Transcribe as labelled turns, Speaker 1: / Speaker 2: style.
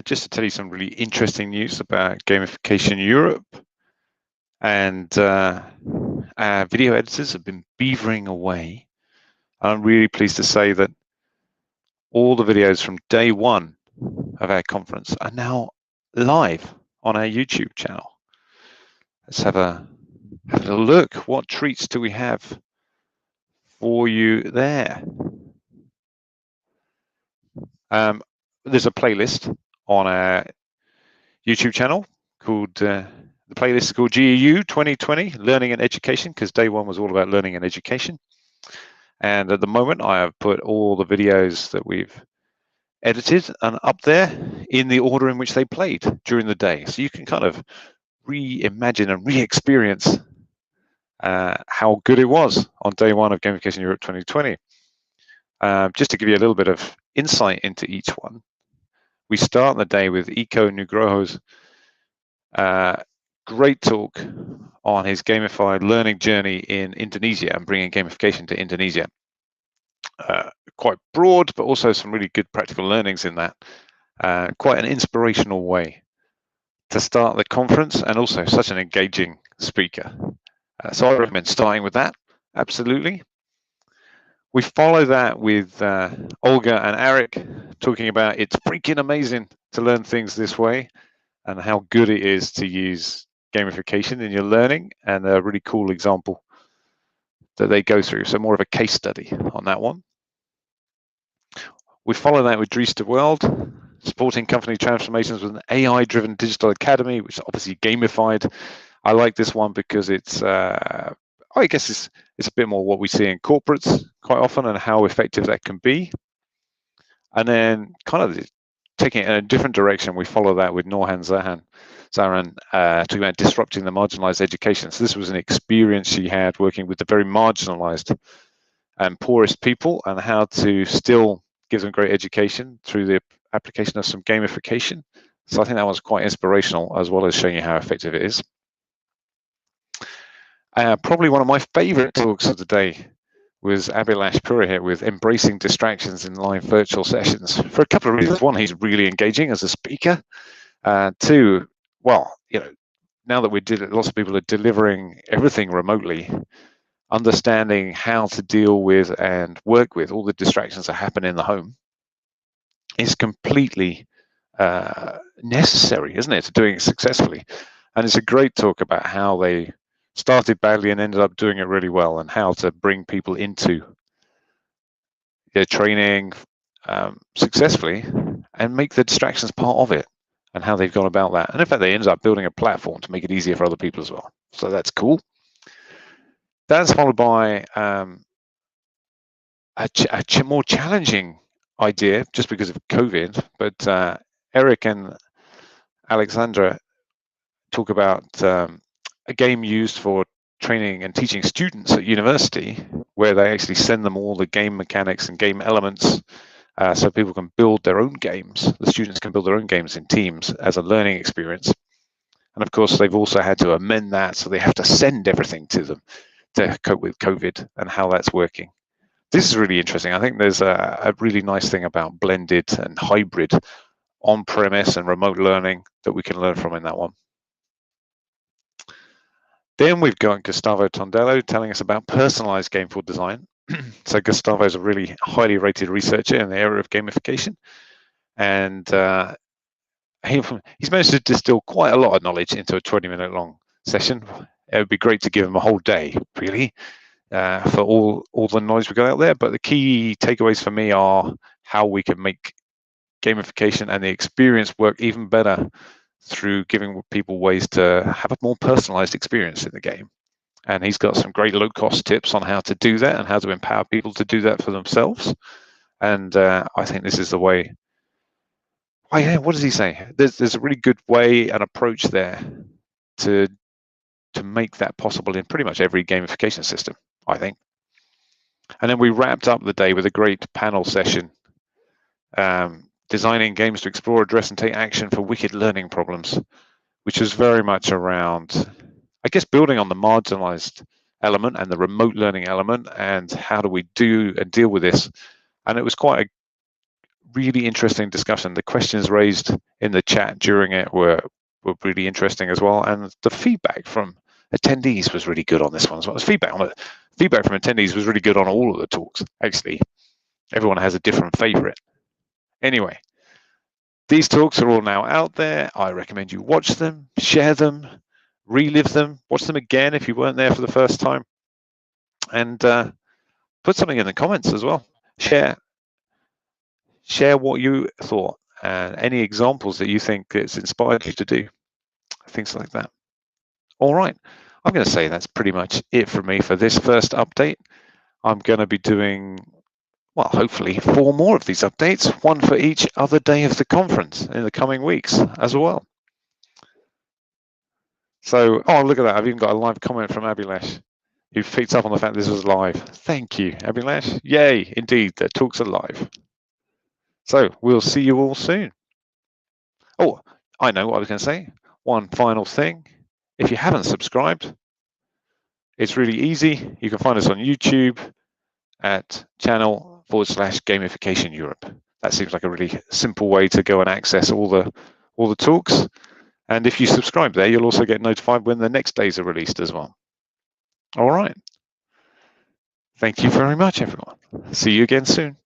Speaker 1: Just to tell you some really interesting news about Gamification Europe, and our video editors have been beavering away. I'm really pleased to say that all the videos from day one of our conference are now live on our YouTube channel. Let's have a look. What treats do we have for you there? There's a playlist on our YouTube channel called the playlist is called GEU2020 Learning and Education, because day one was all about learning and education. And at the moment, I have put all the videos that we've edited and up there in the order in which they played during the day. So you can kind of reimagine and re-experience how good it was on day one of Gamification Europe 2020. Just to give you a little bit of insight into each one, we start the day with Iko Nugroho's great talk on his gamified learning journey in Indonesia and bringing gamification to Indonesia. Quite broad, but also some really good practical learnings in that. Quite an inspirational way to start the conference, and also such an engaging speaker. So I recommend starting with that, absolutely. We follow that with Olga and Eric talking about it's freaking amazing to learn things this way and how good it is to use gamification in your learning, and a really cool example that they go through. So more of a case study on that one. We follow that with Dries de World, supporting company transformations with an AI-driven digital academy, which is obviously gamified. I like this one because it's, I guess it's a bit more what we see in corporates quite often and how effective that can be. And then kind of taking it in a different direction, we follow that with Norhan Zaran talking about disrupting the marginalized education. So this was an experience she had working with the very marginalized and poorest people, and how to still give them great education through the application of some gamification. So I think that was quite inspirational, as well as showing you how effective it is. Probably one of my favorite talks of the day was Abhilash Purohit with embracing distractions in live virtual sessions, for a couple of reasons. One, he's really engaging as a speaker. Two, well, now that lots of people are delivering everything remotely, understanding how to deal with and work with all the distractions that happen in the home is completely necessary, isn't it, to doing it successfully? And it's a great talk about how they started badly and ended up doing it really well, and how to bring people into their training successfully and make the distractions part of it, and how they've gone about that. And in fact, they ended up building a platform to make it easier for other people as well. So that's cool. That's followed by a more challenging idea, just because of COVID. But Eric and Alexandra talk about a game used for training and teaching students at university, where they actually send them all the game mechanics and game elements, so people can build their own games. The students can build their own games in teams as a learning experience. And of course, they've also had to amend that, so they have to send everything to them to cope with COVID and how that's working. This is really interesting. I think there's a really nice thing about blended and hybrid on-premise and remote learning that we can learn from in that one. Then we've got Gustavo Tondello telling us about personalized gameful design. So Gustavo is a really highly rated researcher in the area of gamification, and he's managed to distill quite a lot of knowledge into a 20-minute long session. It would be great to give him a whole day, really, for all the knowledge we got out there. But the key takeaways for me are how we can make gamification and the experience work even better through giving people ways to have a more personalized experience in the game. And he's got some great low-cost tips on how to do that and how to empower people to do that for themselves. And I think this is the way. Oh yeah, what does he say? There's a really good way and approach there to make that possible in pretty much every gamification system, I think. And then we wrapped up the day with a great panel session, designing games to explore, address, and take action for wicked learning problems, which was very much around, I guess, building on the marginalized element and the remote learning element, and how do we do and deal with this. And it was quite a really interesting discussion. The questions raised in the chat during it were really interesting as well, and the feedback from attendees was really good on this one as well. Feedback from attendees was really good on all of the talks. Actually, everyone has a different favorite. Anyway, these talks are all now out there. I recommend you watch them, share them, relive them, watch them again if you weren't there for the first time, and put something in the comments as well. Share what you thought and any examples that you think it's inspired you to do, things like that. All right, I'm going to say that's pretty much it for me for this first update. I'm going to be doing, well, hopefully 4 more of these updates, 1 for each other day of the conference in the coming weeks as well. So, oh, look at that. I've even got a live comment from Abhilash, who picked up on the fact this was live. Thank you, Abhilash. Yay, indeed, the talks are live. So we'll see you all soon. Oh, I know what I was going to say. One final thing. If you haven't subscribed, it's really easy. You can find us on YouTube at channel/Gamification Europe. That seems like a really simple way to go and access all the talks. And if you subscribe there, you'll also get notified when the next days are released as well. All right. Thank you very much, everyone. See you again soon.